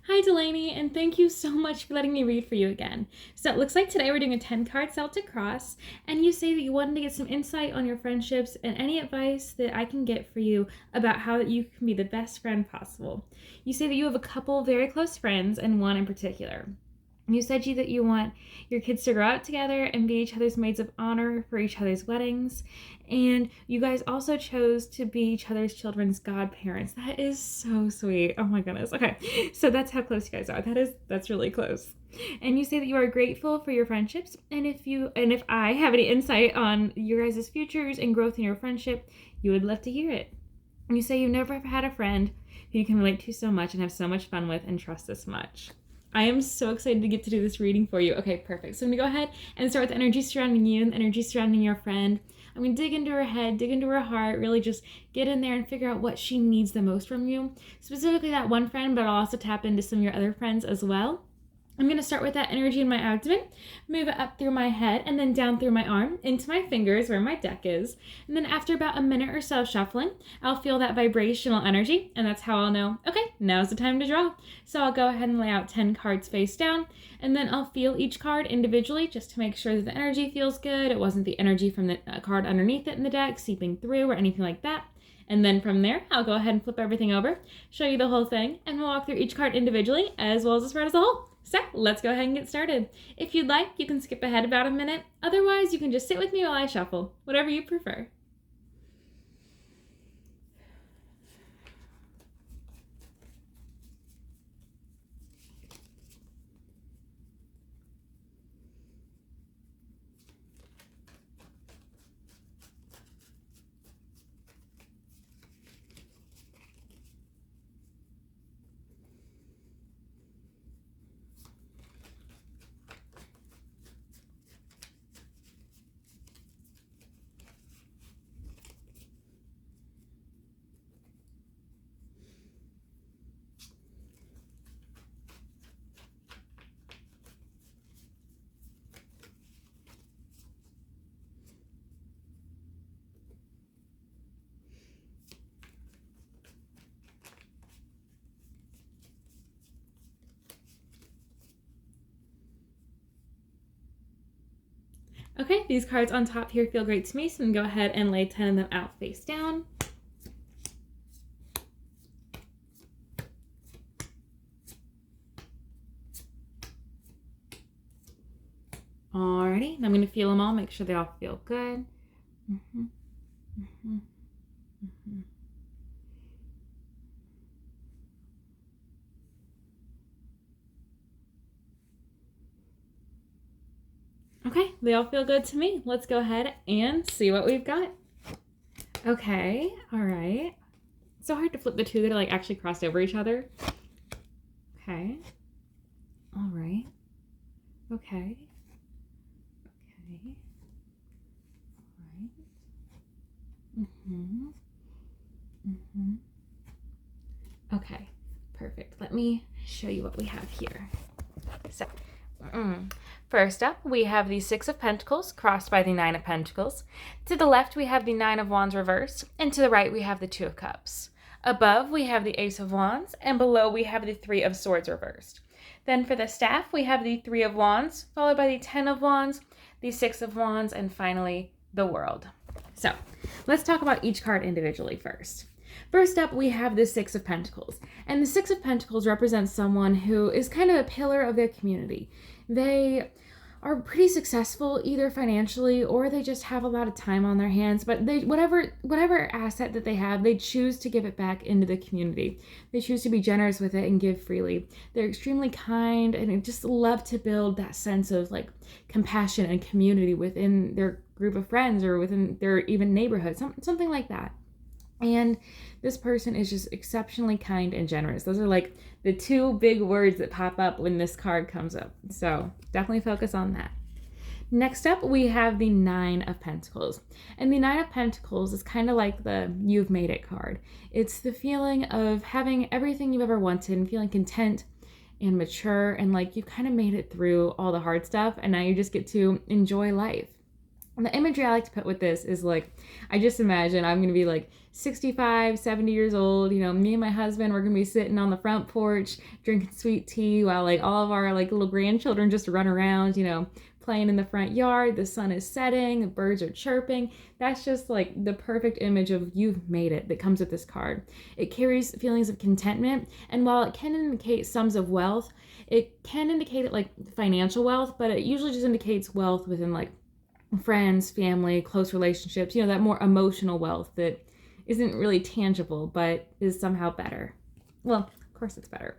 Hi, Delaney, and thank you so much for letting me read for you again. So it looks like today we're doing a 10-card Celtic cross, and you say that you wanted to get some insight on your friendships and any advice that I can get for you about how you can be the best friend possible. You say that you have a couple very close friends, and one in particular. You said that you want your kids to grow up together and be each other's maids of honor for each other's weddings. And you guys also chose to be each other's children's godparents. That is so sweet. Oh my goodness. Okay. So that's how close you guys are. That's really close. And you say that you are grateful for your friendships. And if I have any insight on your guys' futures and growth in your friendship, you would love to hear it. And you say you've never ever had a friend who you can relate to so much and have so much fun with and trust this much. I am so excited to get to do this reading for you. Okay, perfect. So I'm going to go ahead and start with the energy surrounding you and the energy surrounding your friend. I'm going to dig into her head, dig into her heart, really just get in there and figure out what she needs the most from you. Specifically that one friend, but I'll also tap into some of your other friends as well. I'm going to start with that energy in my abdomen, move it up through my head, and then down through my arm, into my fingers where my deck is. And then after about a minute or so of shuffling, I'll feel that vibrational energy, and that's how I'll know, okay, now's the time to draw. So I'll go ahead and lay out 10 cards face down, and then I'll feel each card individually just to make sure that the energy feels good. It wasn't the energy from the card underneath it in the deck seeping through or anything like that. And then from there, I'll go ahead and flip everything over, show you the whole thing, and we'll walk through each card individually as well as the spread as a whole. So let's go ahead and get started. If you'd like, you can skip ahead about a minute. Otherwise, you can just sit with me while I shuffle, whatever you prefer. Okay, these cards on top here feel great to me, so I'm going to go ahead and lay 10 of them out face down. Alrighty, and I'm going to feel them all, make sure they all feel good. Okay, they all feel good to me. Let's go ahead and see what we've got. Okay, all right. It's so hard to flip the two that are like actually crossed over each other. Okay. All right. Okay. Okay. All right. Okay, perfect. Let me show you what we have here. So, first up, we have the Six of Pentacles crossed by the Nine of Pentacles. To the left, we have the Nine of Wands reversed, and to the right, we have the Two of Cups. Above, we have the Ace of Wands, and below, we have the Three of Swords reversed. Then for the staff, we have the Three of Wands, followed by the Ten of Wands, the Six of Wands, and finally, the World. So, let's talk about each card individually first. First up, we have the Six of Pentacles. And the Six of Pentacles represents someone who is kind of a pillar of their community. They are pretty successful either financially or they just have a lot of time on their hands, but they whatever asset that they have, they choose to give it back into the community. They choose to be generous with it and give freely. They're extremely kind and they just love to build that sense of like compassion and community within their group of friends or within their even neighborhood, something like that. And this person is just exceptionally kind and generous. Those are like the two big words that pop up when this card comes up. So definitely focus on that. Next up, we have the Nine of Pentacles. And the Nine of Pentacles is kind of like the You've Made It card. It's the feeling of having everything you've ever wanted and feeling content and mature and like you've kind of made it through all the hard stuff and now you just get to enjoy life. The imagery I like to put with this is like, I just imagine I'm going to be like 65, 70 years old. Me and my husband, we're going to be sitting on the front porch drinking sweet tea while like all of our like little grandchildren just run around, playing in the front yard. The sun is setting, the birds are chirping. That's just like the perfect image of you've made it that comes with this card. It carries feelings of contentment, and while it can indicate sums of wealth, it can indicate it like financial wealth, but it usually just indicates wealth within like friends, family, close relationships, that more emotional wealth that isn't really tangible but is somehow better. Well, of course it's better.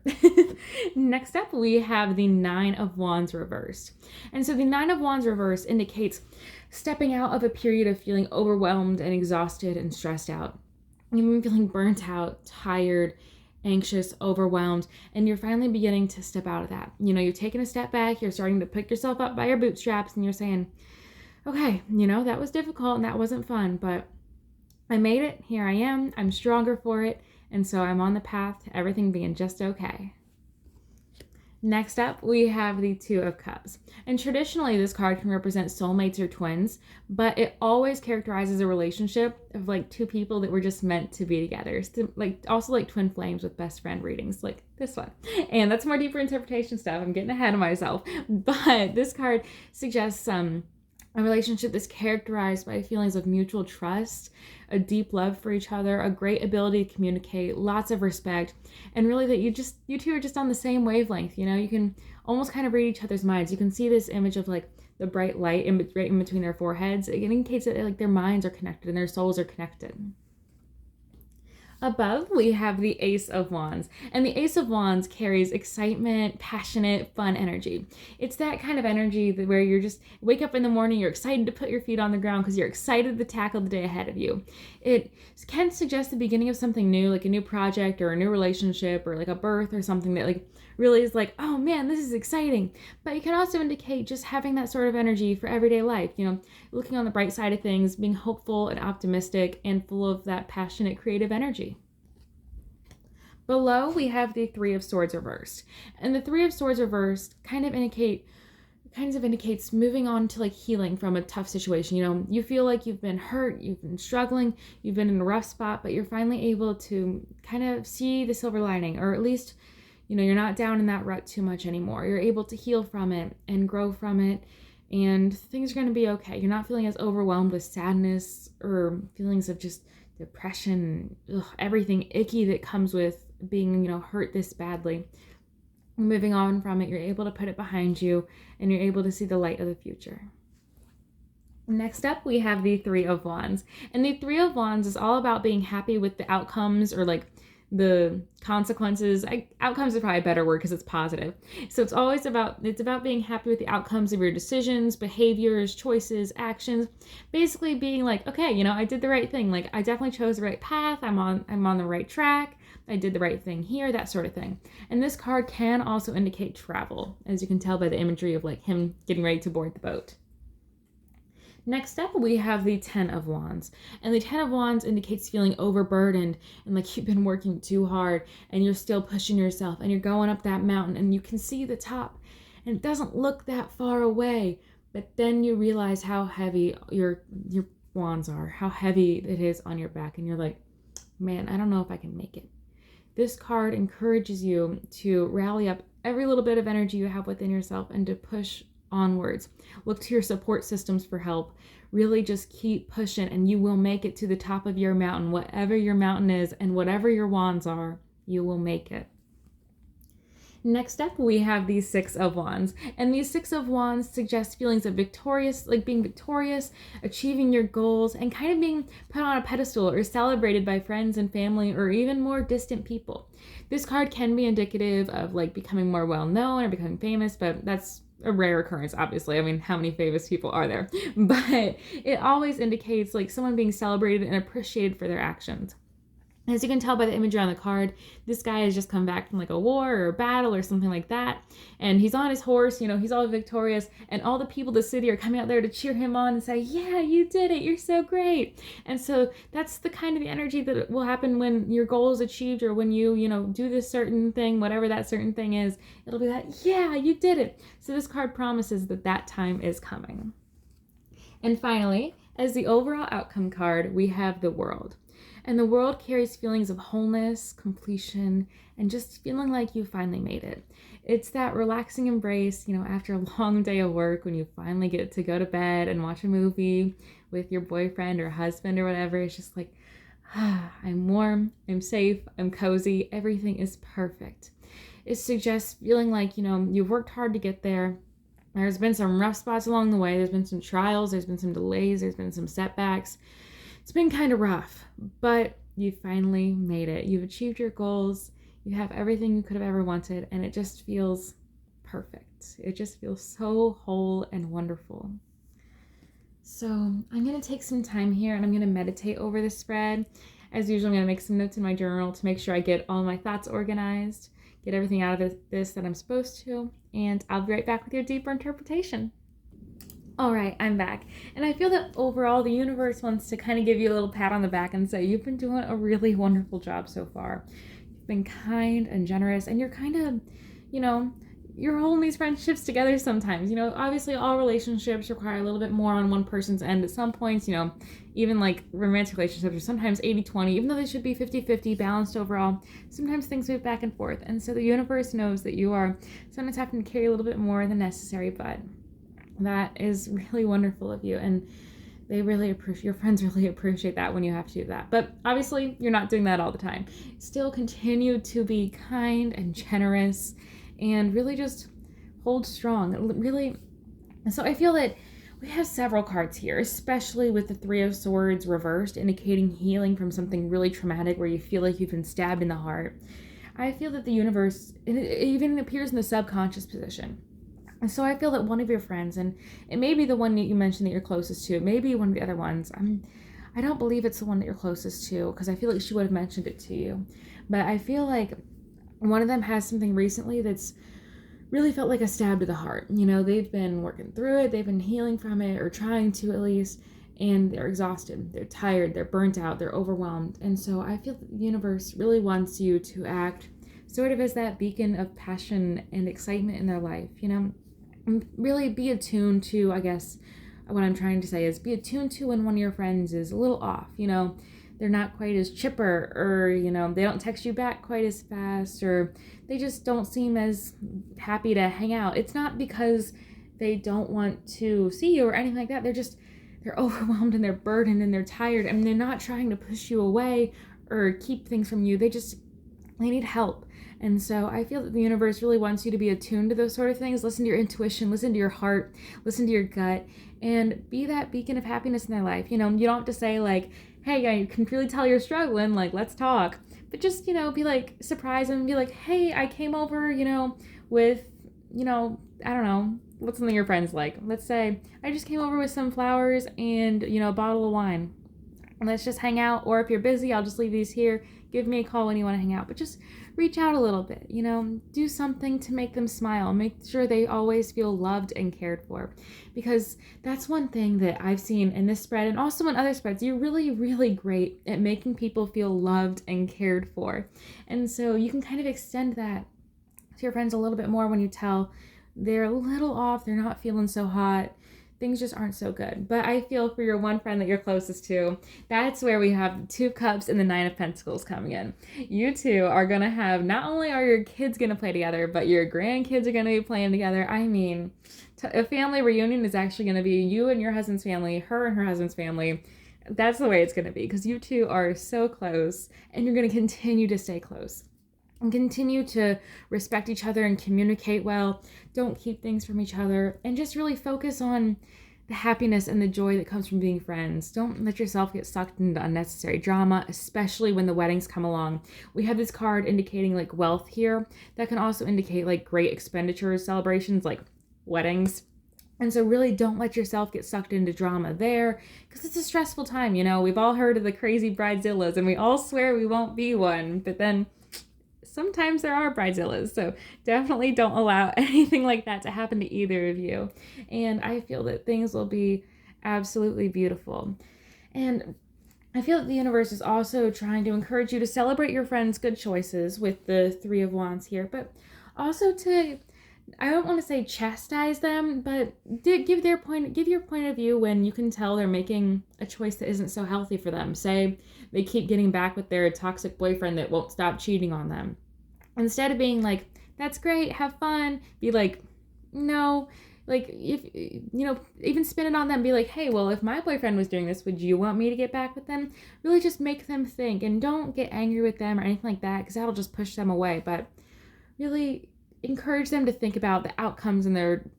Next up, we have the Nine of Wands reversed. And so the Nine of Wands reversed indicates stepping out of a period of feeling overwhelmed and exhausted and stressed out. You've been feeling burnt out, tired, anxious, overwhelmed, and you're finally beginning to step out of that. You're taking a step back, you're starting to pick yourself up by your bootstraps, and you're saying, okay, that was difficult and that wasn't fun, but I made it. Here I am. I'm stronger for it. And so I'm on the path to everything being just okay. Next up, we have the Two of Cups. And traditionally, this card can represent soulmates or twins, but it always characterizes a relationship of like two people that were just meant to be together. So, also like twin flames with best friend readings, like this one. And that's more deeper interpretation stuff. I'm getting ahead of myself. But this card suggests a relationship that's characterized by feelings of mutual trust, a deep love for each other, a great ability to communicate, lots of respect, and really that you two are just on the same wavelength. You can almost kind of read each other's minds. You can see this image of like the bright light right in between their foreheads. It indicates that like their minds are connected and their souls are connected. Above, we have the Ace of Wands, and the Ace of Wands carries excitement, passionate, fun energy. It's that kind of energy where you're just wake up in the morning, you're excited to put your feet on the ground because you're excited to tackle the day ahead of you. It can suggest the beginning of something new, like a new project or a new relationship or like a birth or something that like really is like, oh man, this is exciting. But it can also indicate just having that sort of energy for everyday life, looking on the bright side of things, being hopeful and optimistic and full of that passionate, creative energy. Below, we have the Three of Swords reversed. And the Three of Swords reversed kind of indicates moving on to like healing from a tough situation. You feel like you've been hurt, you've been struggling, you've been in a rough spot, but you're finally able to kind of see the silver lining, or at least you're not down in that rut too much anymore. You're able to heal from it and grow from it, and things are going to be okay. You're not feeling as overwhelmed with sadness or feelings of just depression, everything icky that comes with being, hurt this badly. Moving on from it, you're able to put it behind you, and you're able to see the light of the future. Next up, we have the Three of Wands. And the Three of Wands is all about being happy with the outcomes, or like the consequences. Outcomes is probably a better word because it's positive. So it's about being happy with the outcomes of your decisions, behaviors, choices, actions. Basically being like, okay, I did the right thing. Like I definitely chose the right path. I'm on the right track. I did the right thing here, that sort of thing. And this card can also indicate travel, as you can tell by the imagery of like him getting ready to board the boat. Next up, we have the Ten of Wands. And the Ten of Wands indicates feeling overburdened and like you've been working too hard and you're still pushing yourself and you're going up that mountain and you can see the top and it doesn't look that far away. But then you realize how heavy your wands are, how heavy it is on your back. And you're like, man, I don't know if I can make it. This card encourages you to rally up every little bit of energy you have within yourself and to push onwards. Look to your support systems for help. Really just keep pushing and you will make it to the top of your mountain. Whatever your mountain is and whatever your wands are, you will make it. Next up, we have the Six of Wands. And these Six of Wands suggest feelings of victorious, like being victorious, achieving your goals, and kind of being put on a pedestal or celebrated by friends and family or even more distant people. This card can be indicative of like becoming more well-known or becoming famous, but that's a rare occurrence, obviously. I mean, how many famous people are there? But it always indicates like someone being celebrated and appreciated for their actions. As you can tell by the imagery on the card, this guy has just come back from like a war or a battle or something like that. And he's on his horse, he's all victorious. And all the people of the city are coming out there to cheer him on and say, yeah, you did it. You're so great. And so that's the kind of the energy that will happen when your goal is achieved or when you, do this certain thing, whatever that certain thing is. It'll be that, yeah, you did it. So this card promises that time is coming. And finally, as the overall outcome card, we have the world. And the world carries feelings of wholeness, completion, and just feeling like you finally made it. It's that relaxing embrace, after a long day of work when you finally get to go to bed and watch a movie with your boyfriend or husband or whatever. It's just like, I'm warm, I'm safe, I'm cozy, everything is perfect. It suggests feeling like, you've worked hard to get there. There's been some rough spots along the way. There's been some trials, there's been some delays, there's been some setbacks. It's been kind of rough, but you finally made it. You've achieved your goals. You have everything you could have ever wanted, and it just feels perfect. It just feels so whole and wonderful. So I'm going to take some time here and I'm going to meditate over this spread. As usual, I'm going to make some notes in my journal to make sure I get all my thoughts organized, get everything out of this that I'm supposed to, and I'll be right back with your deeper interpretation. All right, I'm back. And I feel that overall the universe wants to kind of give you a little pat on the back and say, you've been doing a really wonderful job so far. You've been kind and generous, and you're kind of, you're holding these friendships together sometimes. Obviously all relationships require a little bit more on one person's end at some points, even like romantic relationships are sometimes 80-20, even though they should be 50-50 balanced overall. Sometimes things move back and forth. And so the universe knows that you are sometimes having to carry a little bit more than necessary, but that is really wonderful of you, and your friends really appreciate that when you have to do that. But obviously you're not doing that all the time. Still continue to be kind and generous and really just hold strong. Really. So I feel that we have several cards here, especially with the Three of Swords reversed, indicating healing from something really traumatic where you feel like you've been stabbed in the heart. I feel that the universe, it even appears in the subconscious position. And so I feel that one of your friends, and it may be the one that you mentioned that you're closest to, it may be one of the other ones. I don't believe it's the one that you're closest to, because I feel like she would have mentioned it to you. But I feel like one of them has something recently that's really felt like a stab to the heart. They've been working through it, they've been healing from it, or trying to at least, and they're exhausted, they're tired, they're burnt out, they're overwhelmed. And so I feel that the universe really wants you to act sort of as that beacon of passion and excitement in their life, really be attuned to, I guess what I'm trying to say is be attuned to when one of your friends is a little off, they're not quite as chipper, or, they don't text you back quite as fast, or they just don't seem as happy to hang out. It's not because they don't want to see you or anything like that. They're overwhelmed and they're burdened and they're tired, and they're not trying to push you away or keep things from you. They need help. And so I feel that the universe really wants you to be attuned to those sort of things. Listen to your intuition, listen to your heart, listen to your gut, and be that beacon of happiness in their life. You don't have to say like, hey, I can really tell you're struggling, like, let's talk. But just, be like, surprise them and be like, hey, I came over, with, I don't know, what's something your friends like. Let's say, I just came over with some flowers and, a bottle of wine. Let's just hang out, or if you're busy, I'll just leave these here. Give me a call when you want to hang out. But just reach out a little bit, do something to make them smile. Make sure they always feel loved and cared for. Because that's one thing that I've seen in this spread and also in other spreads. You're really, really great at making people feel loved and cared for. And so you can kind of extend that to your friends a little bit more when you tell they're a little off, they're not feeling so hot, things just aren't so good. But I feel for your one friend that you're closest to, that's where we have the Two of Cups and the Nine of Pentacles coming in. You two are going to have, not only are your kids going to play together, but your grandkids are going to be playing together. I mean, a family reunion is actually going to be you and your husband's family, her and her husband's family. That's the way it's going to be, because you two are so close, and you're going to continue to stay close. And continue to respect each other and communicate well. Don't keep things from each other, and just really focus on the happiness and the joy that comes from being friends. Don't let yourself get sucked into unnecessary drama, especially when the weddings come along. We have this card indicating like wealth here. That can also indicate like great expenditures, celebrations like weddings. And so really don't let yourself get sucked into drama there, because it's a stressful time. We've all heard of the crazy bridezillas, and we all swear we won't be one, but then sometimes there are bridezillas, so definitely don't allow anything like that to happen to either of you. And I feel that things will be absolutely beautiful. And I feel that the universe is also trying to encourage you to celebrate your friends' good choices with the Three of Wands here, but also to I don't want to say chastise them, but give your point of view when you can tell they're making a choice that isn't so healthy for them. Say they keep getting back with their toxic boyfriend that won't stop cheating on them. Instead of being like, that's great, have fun, be like, no, like, if, even spin it on them, be like, hey, well, if my boyfriend was doing this, would you want me to get back with them? Really just make them think, and don't get angry with them or anything like that, because that'll just push them away. But really encourage them to think about the outcomes in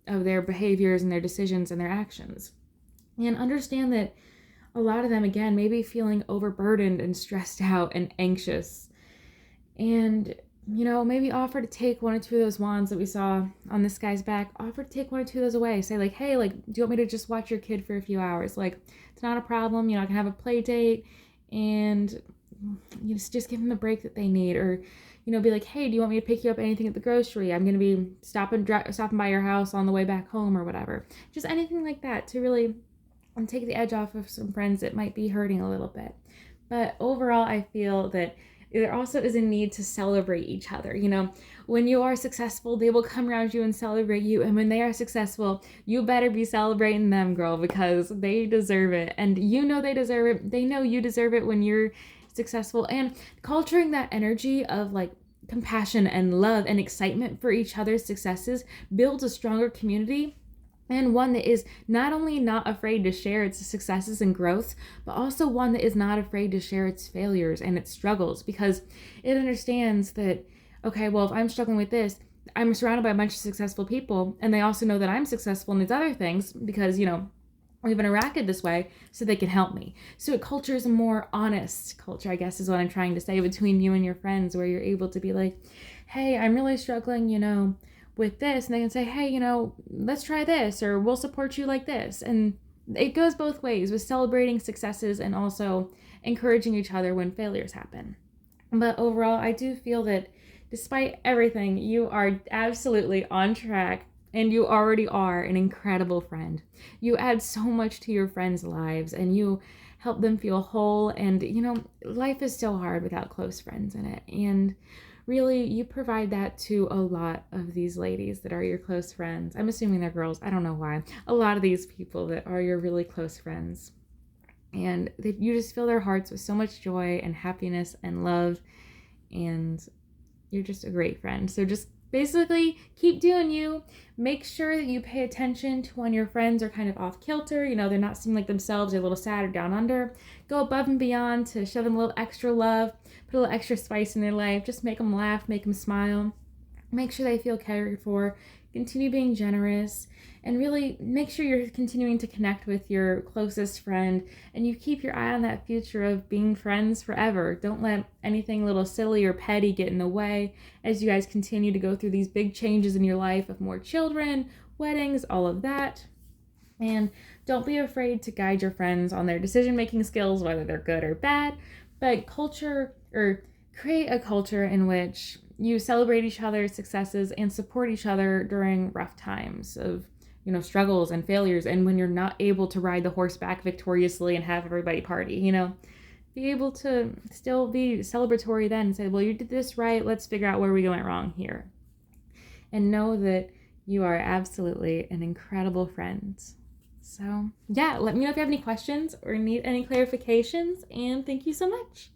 of their behaviors and their decisions and their actions. And understand that a lot of them, again, may be feeling overburdened and stressed out and anxious. And maybe offer to take one or two of those wands that we saw on this guy's back. Offer to take one or two of those away. Say like, hey, like, do you want me to just watch your kid for a few hours? Like, it's not a problem. I can have a play date, and just give them the break that they need. Or, be like, hey, do you want me to pick you up anything at the grocery? I'm gonna be stopping by your house on the way back home or whatever. Just anything like that to really take the edge off of some friends that might be hurting a little bit. But overall, I feel that there also is a need to celebrate each other. When you are successful, they will come around you and celebrate you. And when they are successful, you better be celebrating them, girl, because they deserve it. And they deserve it. They know you deserve it when you're successful. And culturing that energy of like compassion and love and excitement for each other's successes builds a stronger community, and one that is not only not afraid to share its successes and growth, but also one that is not afraid to share its failures and its struggles, because it understands that, okay, well, if I'm struggling with this, I'm surrounded by a bunch of successful people, and they also know that I'm successful in these other things because, we've interacted this way, so they can help me. So culture is a more honest culture, I guess is what I'm trying to say, between you and your friends, where you're able to be like, hey, I'm really struggling, with this, and they can say, hey, let's try this, or we'll support you like this. And it goes both ways with celebrating successes and also encouraging each other when failures happen. But overall, I do feel that despite everything, you are absolutely on track, and you already are an incredible friend. You add so much to your friends' lives, and you help them feel whole. And life is so hard without close friends in it, and really, you provide that to a lot of these ladies that are your close friends. I'm assuming they're girls. I don't know why. A lot of these people that are your really close friends. And you just fill their hearts with so much joy and happiness and love. And you're just a great friend. So just basically keep doing you. Make sure that you pay attention to when your friends are kind of off kilter. They're not seeming like themselves. They're a little sad or down under. Go above and beyond to show them a little extra love. Put a little extra spice in their life. Just make them laugh. Make them smile. Make sure they feel cared for. Continue being generous. And really make sure you're continuing to connect with your closest friend, and you keep your eye on that future of being friends forever. Don't let anything a little silly or petty get in the way as you guys continue to go through these big changes in your life of more children, weddings, all of that. And don't be afraid to guide your friends on their decision-making skills, whether they're good or bad, but create a culture in which you celebrate each other's successes and support each other during rough times of struggles and failures, and when you're not able to ride the horse back victoriously and have everybody party, be able to still be celebratory then and say, well, you did this right, let's figure out where we went wrong here. And know that you are absolutely an incredible friend. So yeah, let me know if you have any questions or need any clarifications, and thank you so much.